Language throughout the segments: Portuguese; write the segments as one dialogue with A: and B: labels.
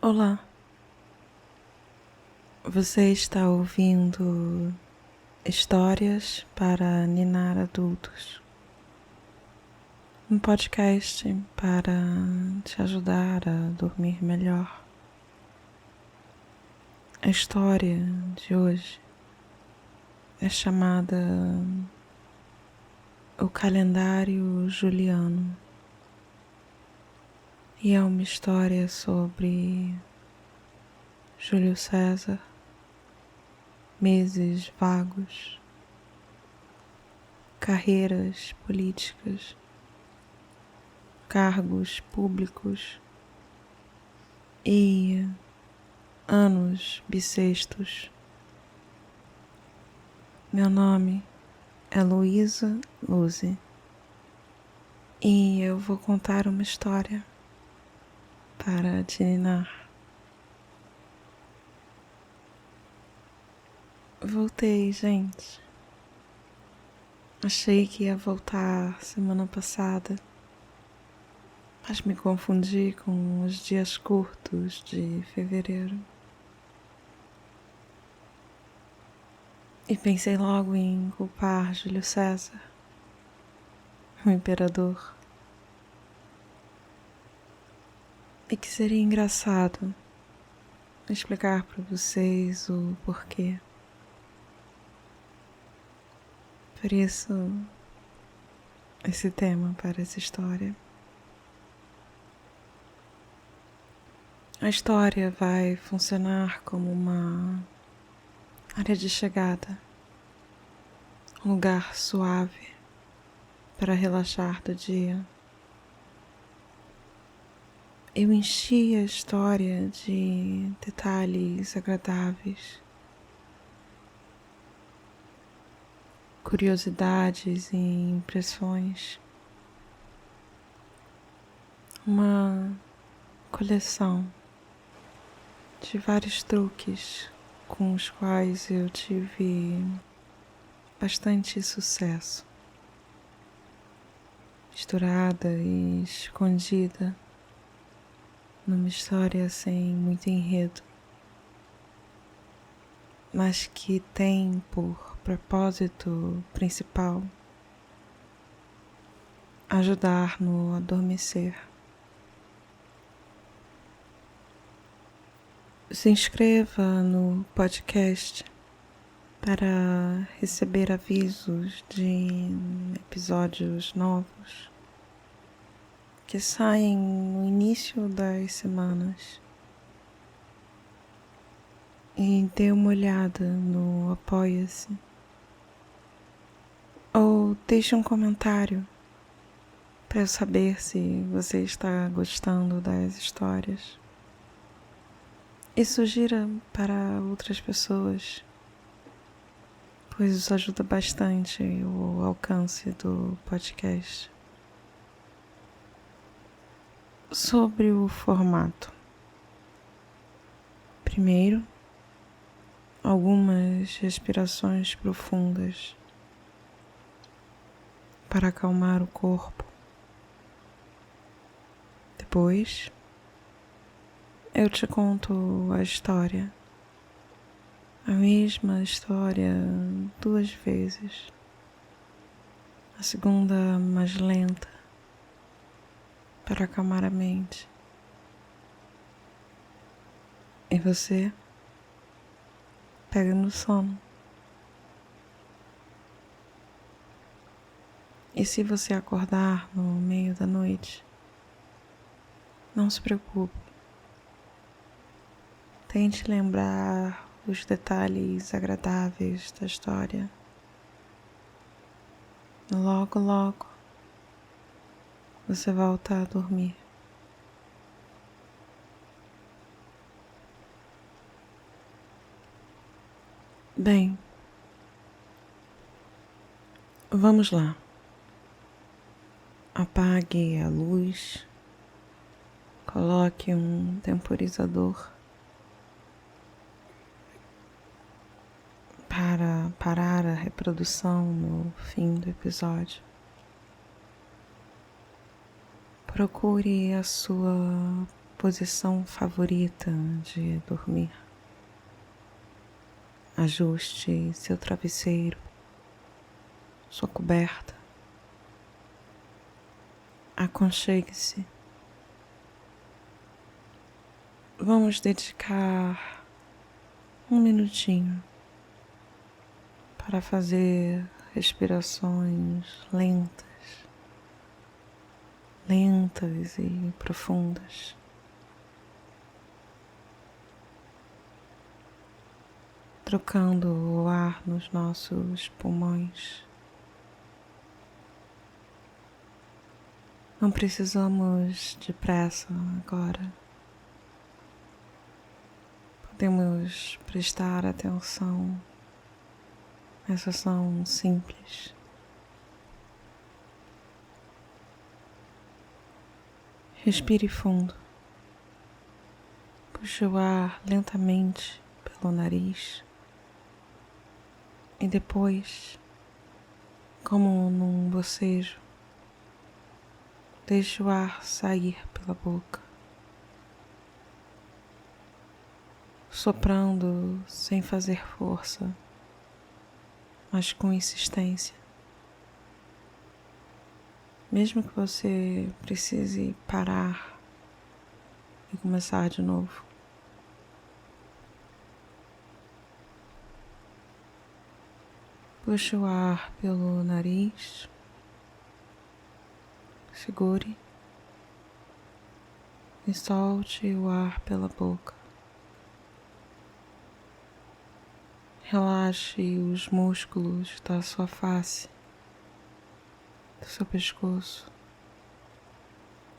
A: Olá, você está ouvindo Histórias para Ninar Adultos, um podcast para te ajudar a dormir melhor. A história de hoje é chamada O Calendário Juliano e é uma história sobre Júlio César, meses vagos, carreiras políticas, cargos públicos e anos bissextos. Meu nome é Luísa Luzi e eu vou contar uma história para te ninar. Voltei, gente. Achei que ia voltar semana passada, mas me confundi com os dias curtos de fevereiro. E pensei logo em culpar Júlio César, o imperador. E que seria engraçado explicar para vocês o porquê. Por isso, esse tema para essa história. A história vai funcionar como uma área de chegada, um lugar suave para relaxar do dia. Eu enchi a história de detalhes agradáveis, curiosidades e impressões. Uma coleção de vários truques com os quais eu tive bastante sucesso, misturada e escondida numa história sem muito enredo, mas que tem por propósito principal ajudar no adormecer. Se inscreva no podcast para receber avisos de episódios novos que saem no início das semanas. E dê uma olhada no Apoia-se ou deixe um comentário para eu saber se você está gostando das histórias. E sugira para outras pessoas, pois isso ajuda bastante o alcance do podcast. Sobre o formato. Primeiro, algumas respirações profundas para acalmar o corpo. Depois, eu te conto a história, a mesma história 2 vezes. A segunda mais lenta, para acalmar a mente. E você pega no sono. E se você acordar no meio da noite, não se preocupe. Tente lembrar os detalhes agradáveis da história. Logo, logo, você volta a dormir. Bem, vamos lá. Apague a luz, coloque um temporizador para parar a reprodução no fim do episódio. Procure a sua posição favorita de dormir. Ajuste seu travesseiro, sua coberta. Aconchegue-se. Vamos dedicar um minutinho para fazer respirações lentas e profundas. Trocando o ar nos nossos pulmões. Não precisamos de pressa agora. Podemos prestar atenção nessa ação simples. Respire fundo. Puxe o ar lentamente pelo nariz e depois, como num bocejo, deixe o ar sair pela boca, soprando sem fazer força, mas com insistência. Mesmo que você precise parar e começar de novo. Puxe o ar pelo nariz, segure e solte o ar pela boca. Relaxe os músculos da sua face, do seu pescoço,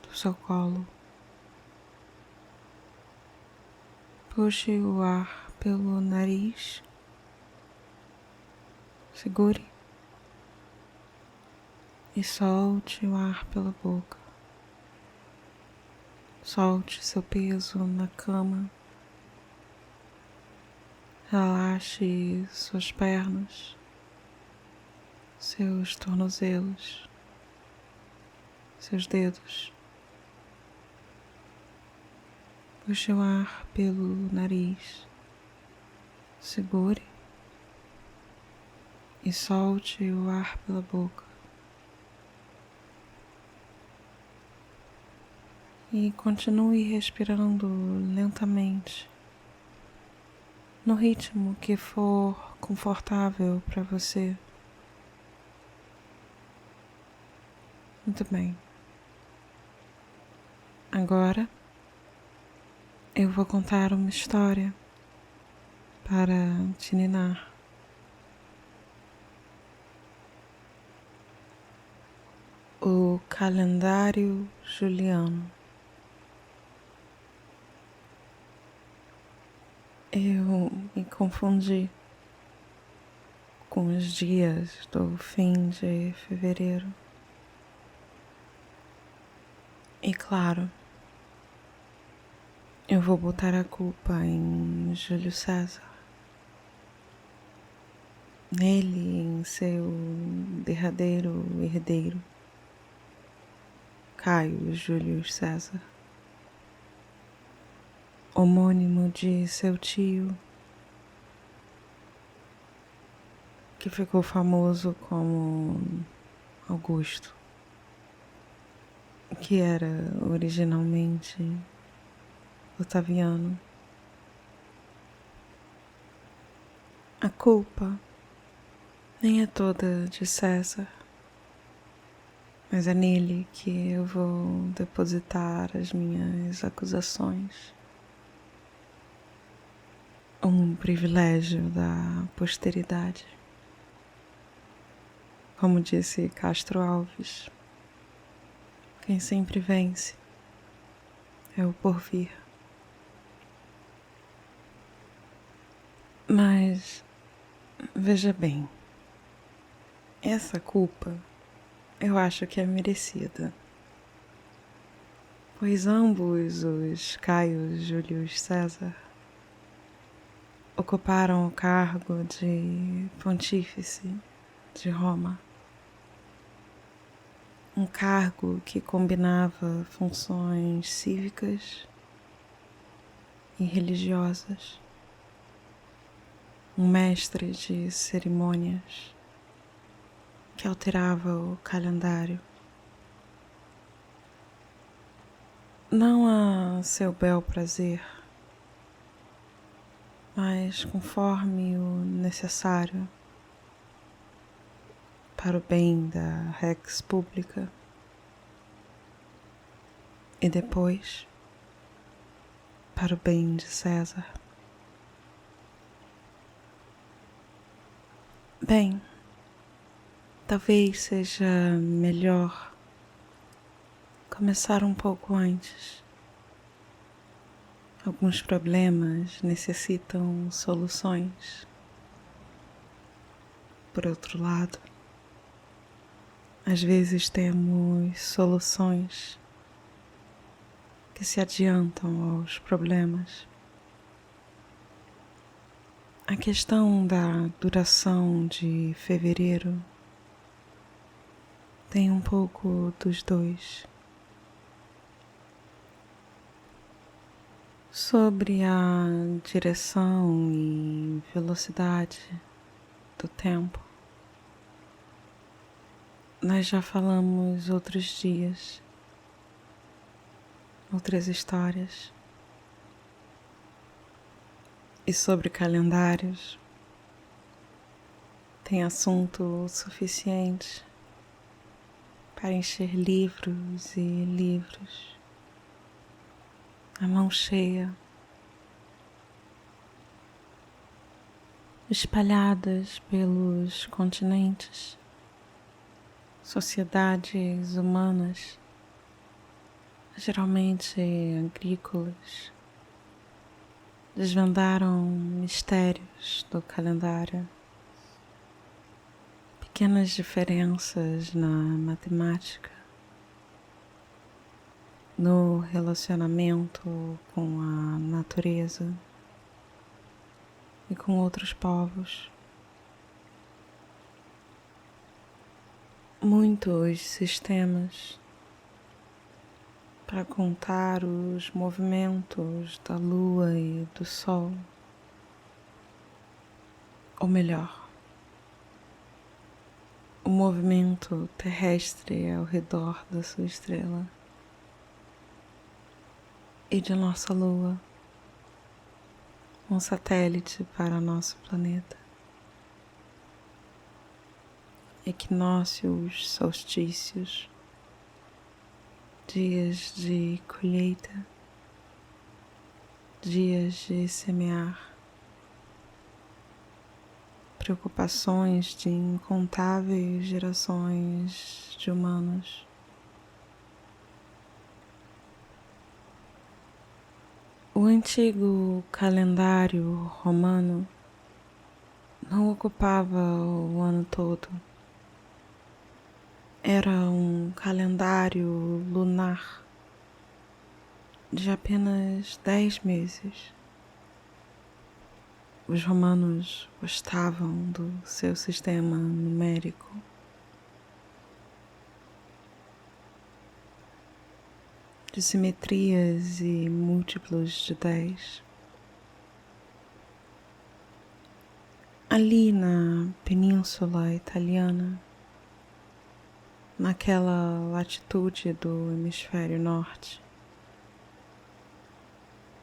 A: do seu colo. Puxe o ar pelo nariz, segure e solte o ar pela boca. Solte seu peso na cama. Relaxe suas pernas, seus tornozelos, seus dedos. Puxe o ar pelo nariz, segure e solte o ar pela boca. E continue respirando lentamente, no ritmo que for confortável para você. Muito bem. Agora eu vou contar uma história para te ninar. O calendário juliano. Eu me confundi com os dias do fim de fevereiro. E claro, eu vou botar a culpa em Júlio César. Nele, em seu derradeiro herdeiro, Caio Júlio César, homônimo de seu tio, que ficou famoso como Augusto, que era originalmente Otaviano. A culpa nem é toda de César, mas é nele que eu vou depositar as minhas acusações. Um privilégio da posteridade. Como disse Castro Alves, quem sempre vence é o porvir. Mas, veja bem, essa culpa eu acho que é merecida, pois ambos os Caio Júlio César ocuparam o cargo de pontífice de Roma, um cargo que combinava funções cívicas e religiosas, um mestre de cerimônias que alterava o calendário, não a seu bel prazer, mas conforme o necessário para o bem da Rex Pública e depois para o bem de César. Bem, talvez seja melhor começar um pouco antes. Alguns problemas necessitam soluções. Por outro lado, às vezes temos soluções que se adiantam aos problemas. A questão da duração de fevereiro tem um pouco dos dois. Sobre a direção e velocidade do tempo, nós já falamos outros dias, outras histórias. E sobre calendários, tem assunto suficiente para encher livros e livros, a mão cheia, espalhadas pelos continentes, sociedades humanas, geralmente agrícolas, desvendaram mistérios do calendário, pequenas diferenças na matemática, no relacionamento com a natureza e com outros povos. Muitos sistemas para contar os movimentos da lua e do sol, ou melhor, o movimento terrestre ao redor da sua estrela e de nossa lua, um satélite para nosso planeta. Equinócios, solstícios, dias de colheita, dias de semear, preocupações de incontáveis gerações de humanos. O antigo calendário romano não ocupava o ano todo. Era um calendário lunar de apenas 10 meses. Os romanos gostavam do seu sistema numérico. De simetrias e múltiplos de 10. Ali na Península Italiana, naquela latitude do hemisfério norte,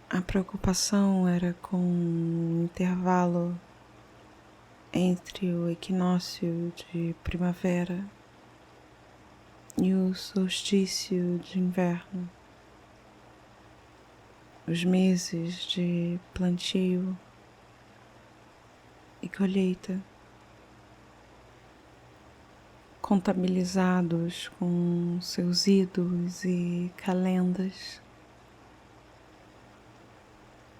A: a preocupação era com o intervalo entre o equinócio de primavera e o solstício de inverno, os meses de plantio e colheita, contabilizados com seus idos e calendas,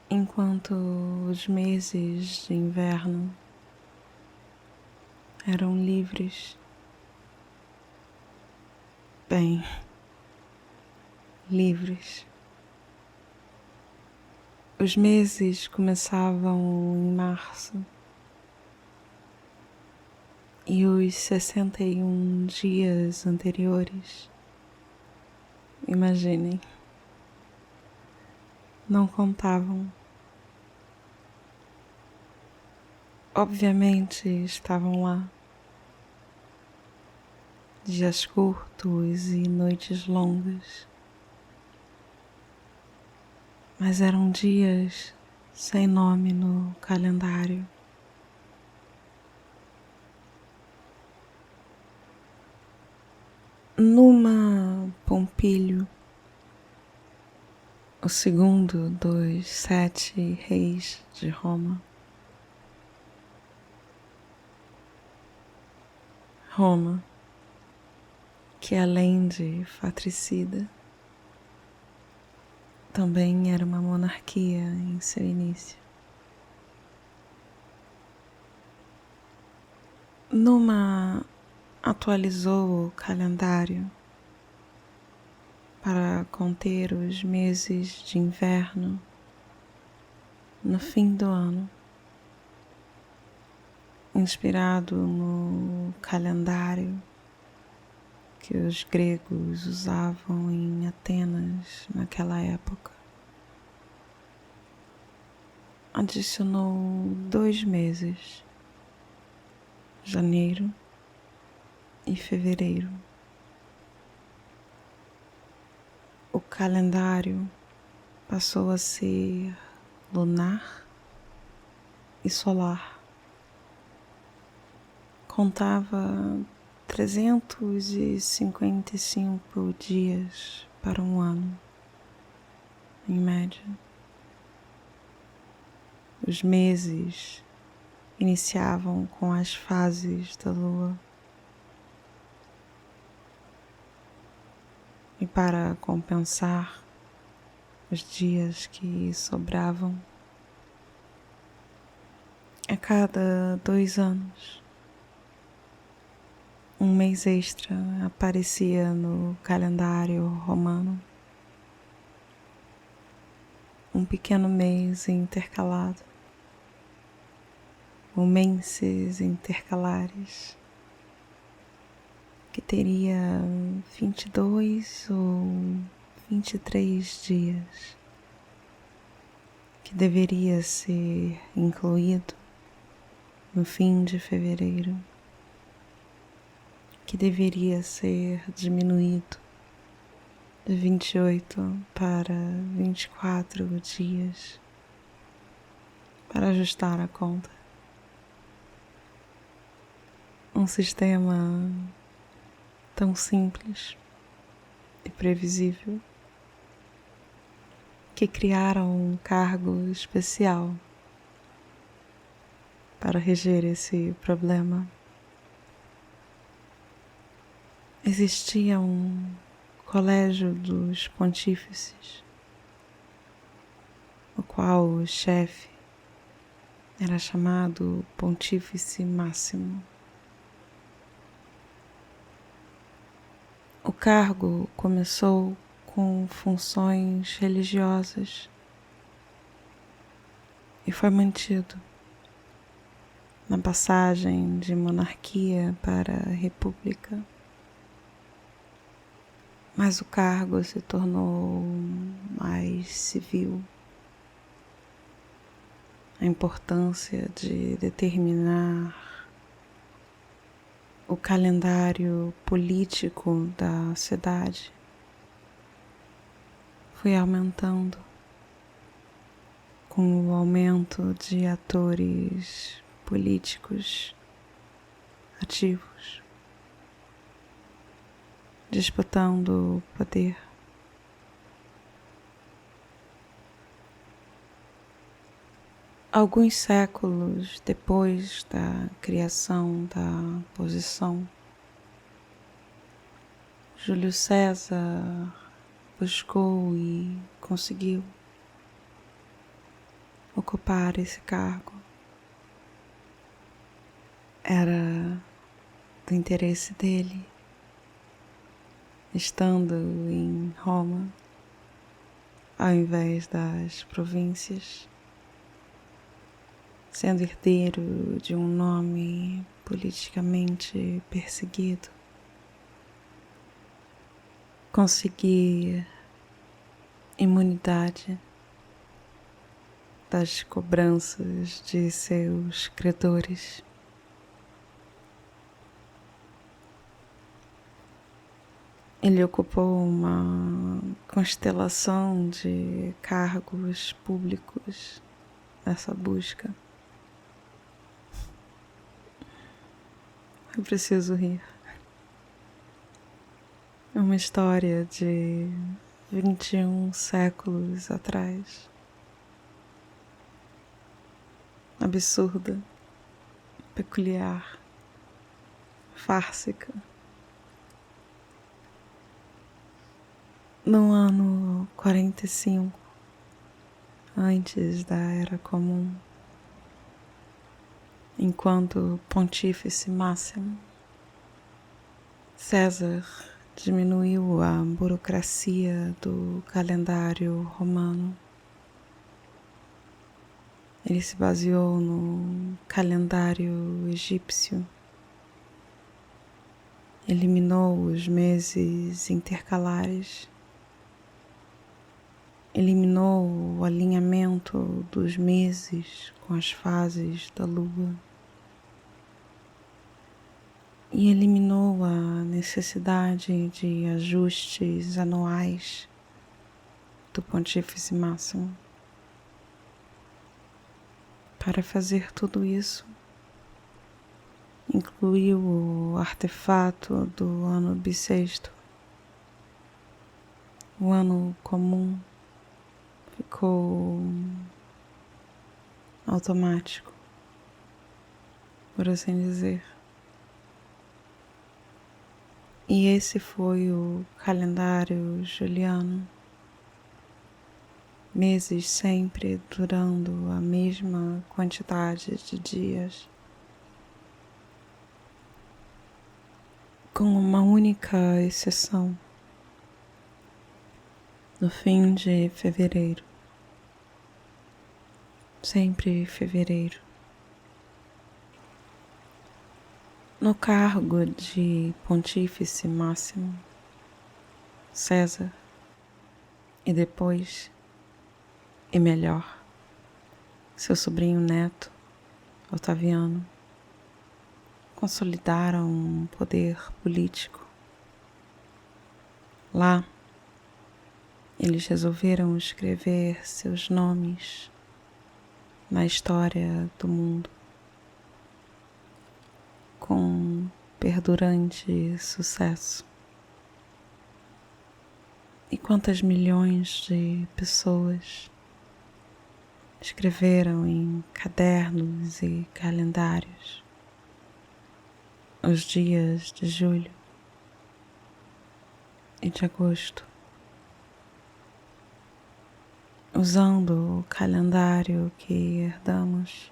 A: enquanto os meses de inverno eram livres. Bem, livres. Os meses começavam em março e os 61 dias anteriores, imaginem, não contavam. obviamente estavam lá. Dias curtos e noites longas, mas eram dias sem nome no calendário. Numa Pompílio, o segundo dos 7 reis de Roma. Roma, que além de fratricida, também era uma monarquia em seu início. Numa atualizou o calendário para conter os meses de inverno no fim do ano, inspirado no calendário que os gregos usavam em Atenas naquela época. Adicionou 2 meses, janeiro e fevereiro. O calendário passou a ser lunar e solar. Contava 355 dias para um ano, em média. Os meses iniciavam com as fases da lua. E para compensar os dias que sobravam, a cada 2 anos, um mês extra aparecia no calendário romano. Um pequeno mês intercalado, ou menses intercalares, que teria 22 ou 23 dias, que deveria ser incluído no fim de fevereiro, que deveria ser diminuído de 28 para 24 dias para ajustar a conta. Um sistema tão simples e previsível que criaram um cargo especial para reger esse problema. Existia um colégio dos pontífices, o qual o chefe era chamado Pontífice Máximo. O cargo começou com funções religiosas e foi mantido na passagem de monarquia para república. Mas o cargo se tornou mais civil. A importância de determinar o calendário político da cidade foi aumentando com o aumento de atores políticos ativos, disputando o poder. Alguns séculos depois da criação da posição, Júlio César buscou e conseguiu ocupar esse cargo. Era do interesse dele, estando em Roma, ao invés das províncias, sendo herdeiro de um nome politicamente perseguido, conseguir imunidade das cobranças de seus credores. Ele ocupou uma constelação de cargos públicos nessa busca. Eu preciso rir. É uma história de 21 séculos atrás. Absurda, peculiar, fársica. No ano 45, antes da Era Comum, enquanto Pontífice Máximo, César diminuiu a burocracia do calendário romano. Ele se baseou no calendário egípcio, eliminou os meses intercalares, eliminou o alinhamento dos meses com as fases da lua e eliminou a necessidade de ajustes anuais do Pontífice Máximo. Para fazer tudo isso, incluiu o artefato do ano bissexto. O ano comum ficou automático, por assim dizer. E esse foi o calendário juliano. Meses sempre durando a mesma quantidade de dias, com uma única exceção. No fim de fevereiro, sempre fevereiro, no cargo de Pontífice Máximo, César, e depois, e melhor, seu sobrinho neto, Otaviano, consolidaram um poder político. Lá, eles resolveram escrever seus nomes na história do mundo com perdurante sucesso. E quantas milhões de pessoas escreveram em cadernos e calendários os dias de julho e de agosto, usando o calendário que herdamos,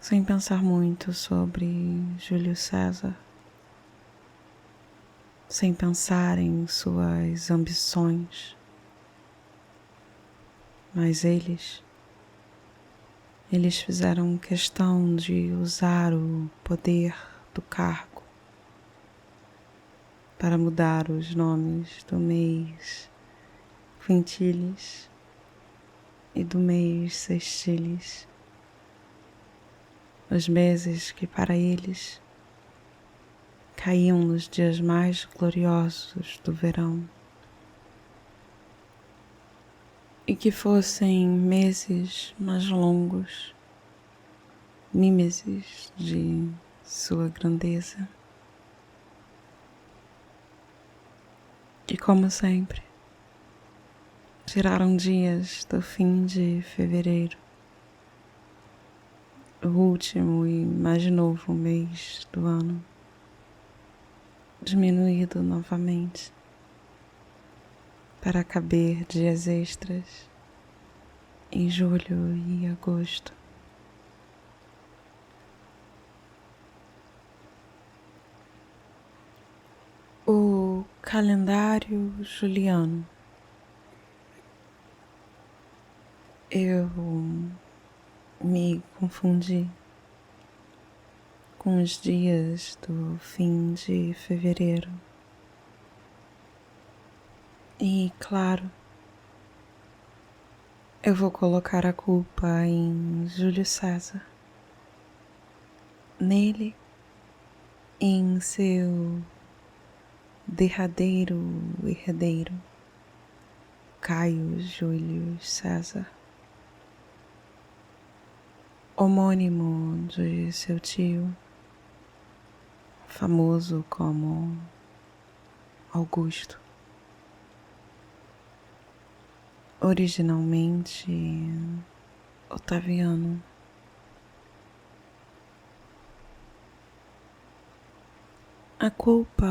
A: sem pensar muito sobre Júlio César, sem pensar em suas ambições, mas eles fizeram questão de usar o poder do cargo para mudar os nomes do mês quintilis e do mês sextilis, os meses que para eles caíam nos dias mais gloriosos do verão, e que fossem meses mais longos, mímeses de sua grandeza. E como sempre, tiraram dias do fim de fevereiro, o último e mais novo mês do ano, diminuído novamente, para caber dias extras em julho e agosto. O calendário juliano. Eu me confundi com os dias do fim de fevereiro. E, claro, Eu vou colocar a culpa em Júlio César, nele e em seu derradeiro herdeiro, Caio Júlio César, homônimo de seu tio, famoso como Augusto, originalmente Otaviano. A culpa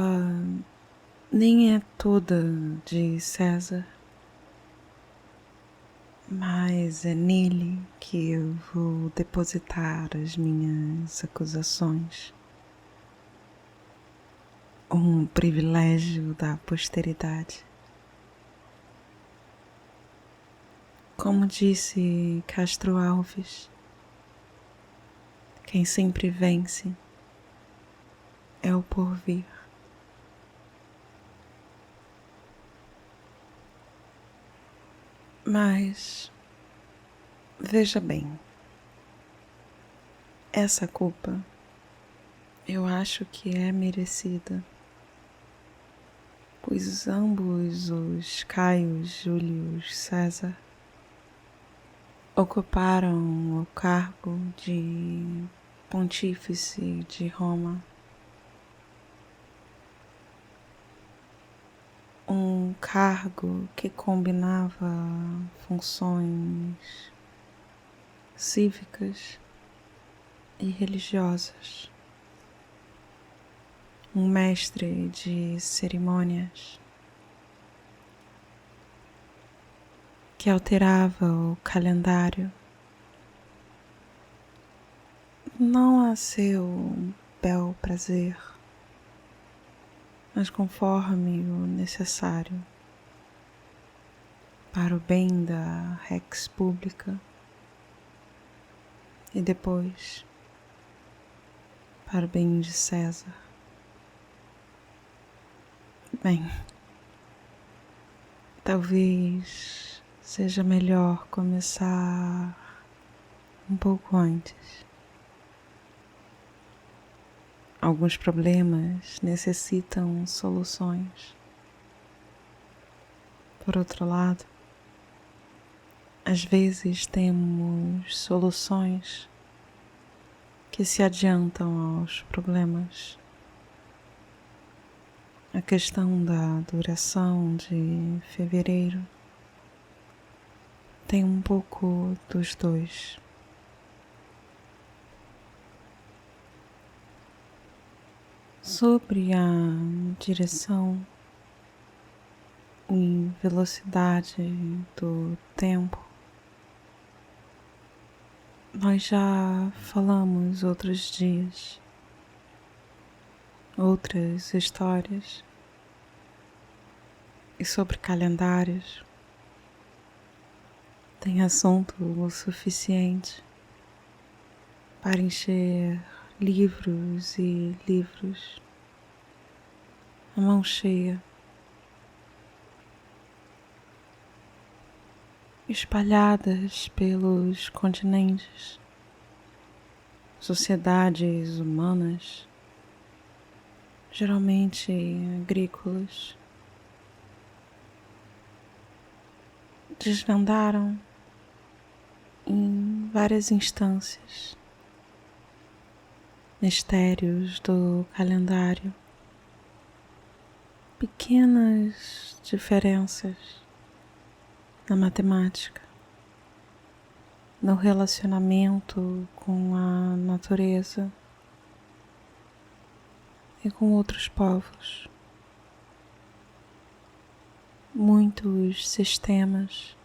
A: nem é toda de César, mas é nele que eu vou depositar as minhas acusações. Um privilégio da posteridade. Como disse Castro Alves, quem sempre vence é o porvir. Mas, veja bem, essa culpa eu acho que é merecida, pois ambos os Caios Júlios César ocuparam o cargo de pontífice de Roma, um cargo que combinava funções cívicas e religiosas, um mestre de cerimônias que alterava o calendário não a seu bel prazer, mas conforme o necessário para o bem da Rex Pública e depois para o bem de César. Bem, talvez seja melhor começar um pouco antes. Alguns problemas necessitam soluções. Por outro lado, às vezes temos soluções que se adiantam aos problemas. A questão da duração de fevereiro tem um pouco dos dois. Sobre a direção e velocidade do tempo, nós já falamos outros dias, outras histórias, e sobre calendários tem assunto o suficiente para encher livros e livros, a mão cheia, espalhadas pelos continentes, sociedades humanas, geralmente agrícolas, desvendaram em várias instâncias mistérios do calendário, pequenas diferenças na matemática, no relacionamento com a natureza e com outros povos. Muitos sistemas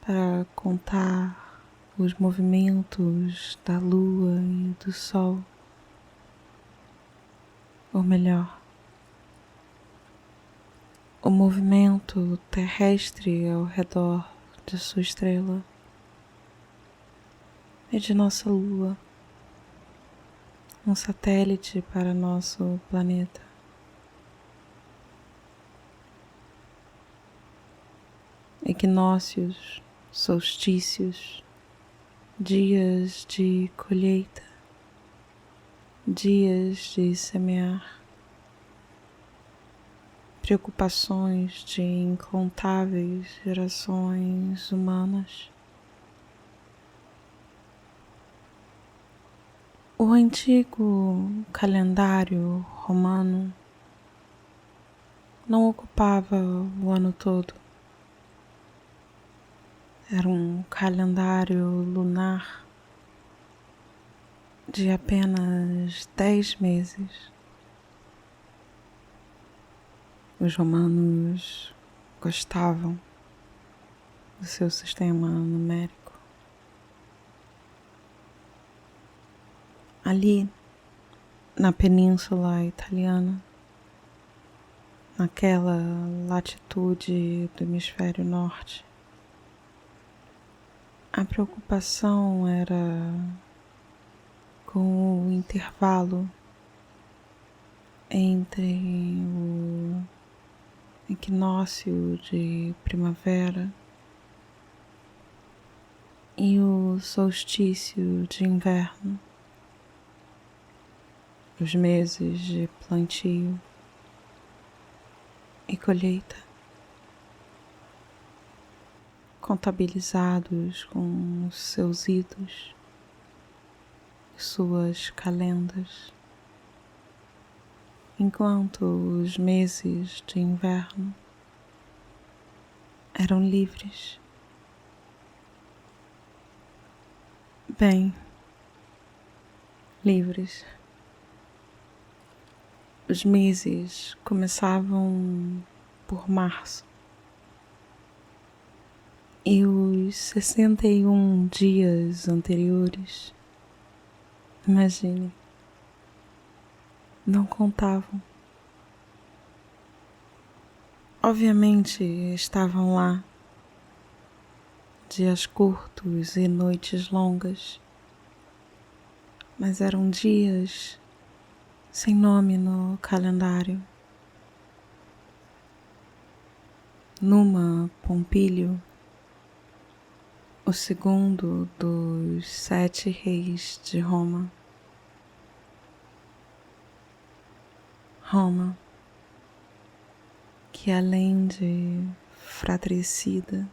A: para contar os movimentos da lua e do sol, ou melhor, o movimento terrestre ao redor de sua estrela e de nossa lua, um satélite para nosso planeta. equinócios, solstícios, dias de colheita, dias de semear, preocupações de incontáveis gerações humanas. O antigo calendário romano não ocupava o ano todo. Era um calendário lunar de apenas 10 meses. Os romanos gostavam do seu sistema numérico. Ali, na Península Italiana, naquela latitude do hemisfério norte, a preocupação era com o intervalo entre o equinócio de primavera e o solstício de inverno, os meses de plantio e colheita, contabilizados com os seus idos, suas calendas, enquanto os meses de inverno eram livres. Bem, livres. Os meses começavam por março e os 61 dias anteriores, imagine, não contavam. Obviamente estavam lá dias curtos e noites longas, mas eram dias sem nome no calendário. Numa Pompílio, o segundo dos 7 reis de Roma. Roma, que além de fratricida,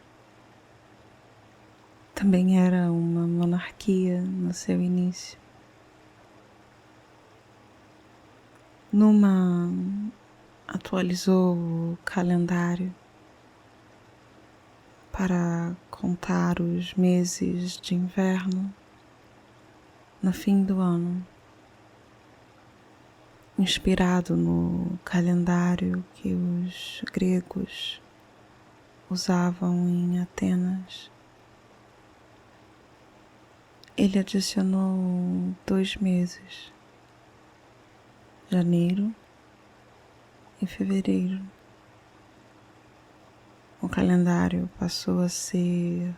A: também era uma monarquia no seu início. Numa atualizou o calendário para contar os meses de inverno no fim do ano, inspirado no calendário que os gregos usavam em Atenas. Ele adicionou 2 meses, janeiro e fevereiro. O calendário passou a ser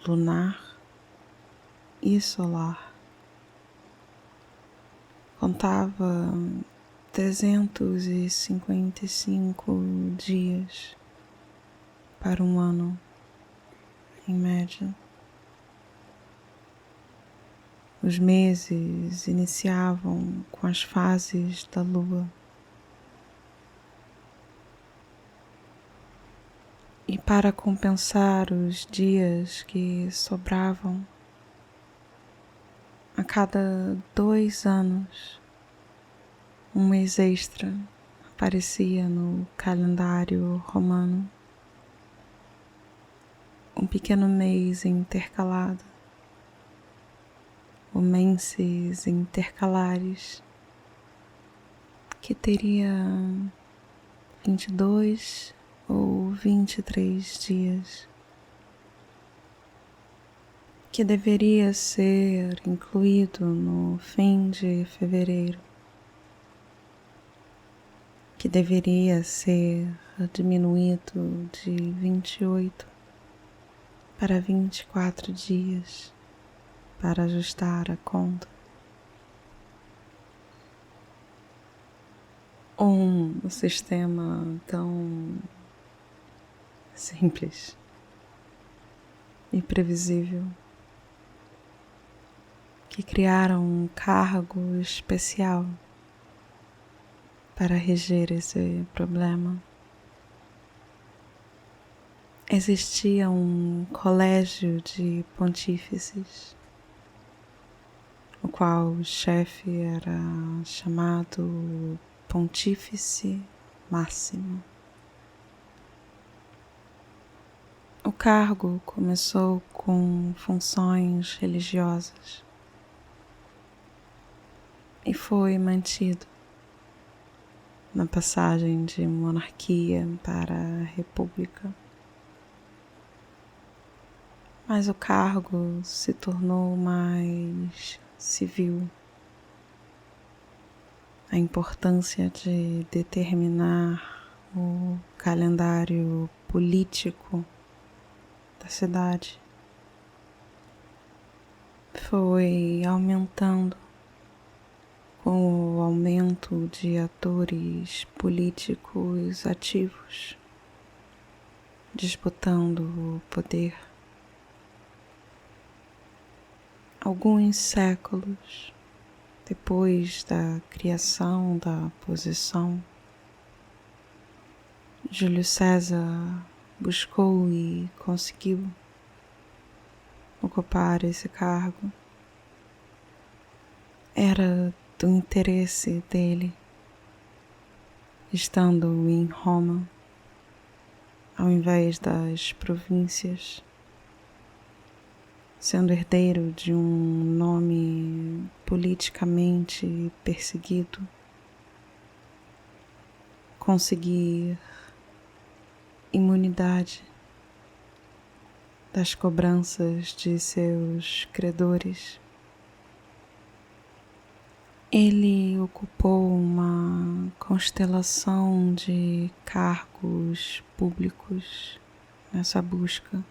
A: lunar e solar. Contava 355 dias para um ano, em média. Os meses iniciavam com as fases da lua. E para compensar os dias que sobravam, a cada 2 anos, um mês extra aparecia no calendário romano. Um pequeno mês intercalado, o menses intercalares, que teria 22 ou 23 dias, que deveria ser incluído no fim de fevereiro, que deveria ser diminuído de 28 para 24 dias para ajustar a conta. Um sistema tão simples e previsível, que criaram um cargo especial para reger esse problema. Existia um colégio de pontífices, o qual o chefe era chamado Pontífice Máximo. O cargo começou com funções religiosas e foi mantido na passagem de monarquia para a república. Mas o cargo se tornou mais civil. A importância de determinar o calendário político da cidade foi aumentando com o aumento de atores políticos ativos disputando o poder. Alguns séculos depois da criação da posição, Júlio César buscou e conseguiu ocupar esse cargo. Era do interesse dele, estando em Roma, ao invés das províncias, sendo herdeiro de um nome politicamente perseguido, conseguir imunidade das cobranças de seus credores. Ele ocupou uma constelação de cargos públicos nessa busca.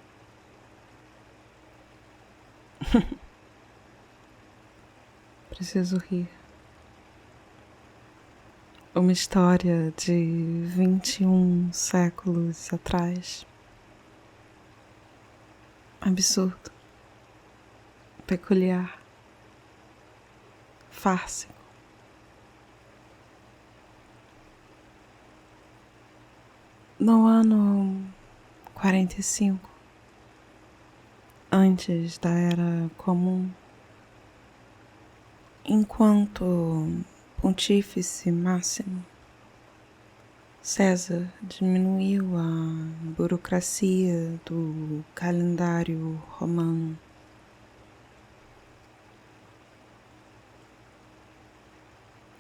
A: Preciso rir. Uma história de 21 séculos atrás. Absurdo, peculiar, fársico. No ano 45, antes da Era Comum, enquanto Pontífice Máximo, César diminuiu a burocracia do calendário romano.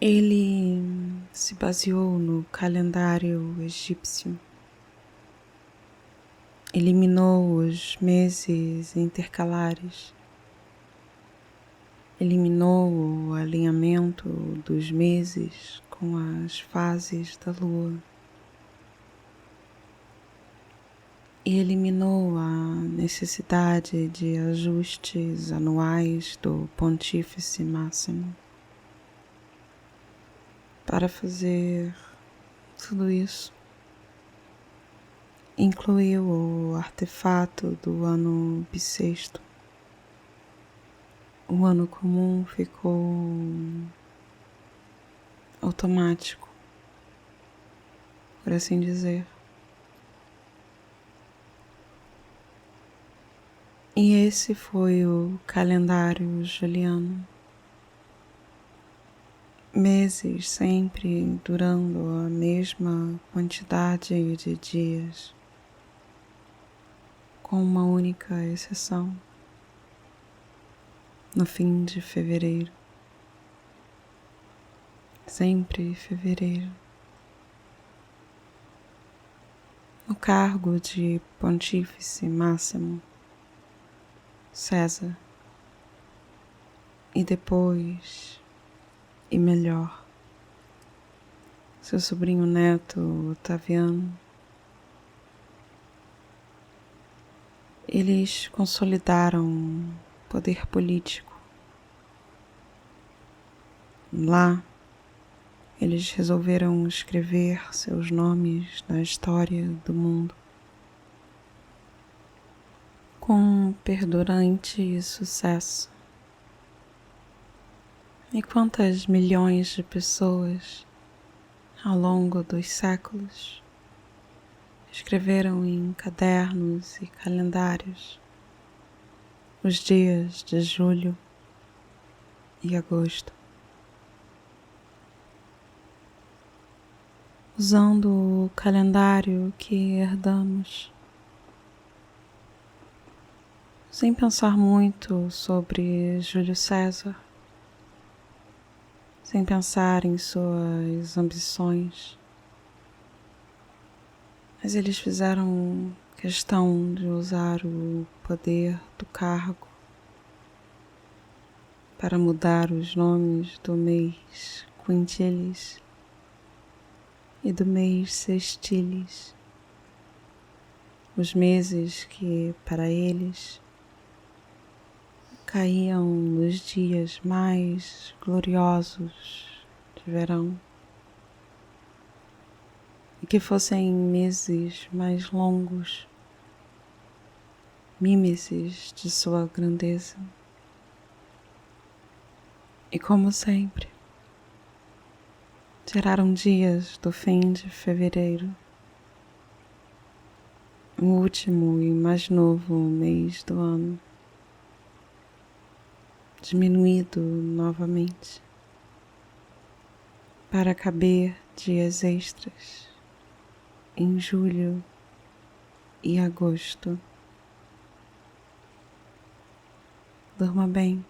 A: Ele se baseou no calendário egípcio, eliminou os meses intercalares, eliminou o alinhamento dos meses com as fases da lua e eliminou a necessidade de ajustes anuais do Pontífice Máximo. Para fazer tudo isso, incluiu o artefato do ano bissexto. O ano comum ficou automático, por assim dizer. E esse foi o calendário juliano. Meses sempre durando a mesma quantidade de dias, com uma única exceção, no fim de fevereiro. Sempre fevereiro. No cargo de Pontífice Máximo, César, e depois, e melhor, seu sobrinho neto Otaviano, eles consolidaram poder político. Lá, eles resolveram escrever seus nomes na história do mundo. com perdurante sucesso. E quantas milhões de pessoas ao longo dos séculos escreveram em cadernos e calendários os dias de julho e agosto, usando o calendário que herdamos, sem pensar muito sobre Júlio César, sem pensar em suas ambições, mas eles fizeram questão de usar o poder do cargo para mudar os nomes do mês Quintilis e do mês Sextilis, os meses que, para eles, caíam nos dias mais gloriosos de verão, e que fossem meses mais longos, mímesis de sua grandeza. E como sempre, tiraram dias do fim de fevereiro, o último e mais novo mês do ano, diminuído novamente, para caber dias extras em julho e agosto. Durma bem.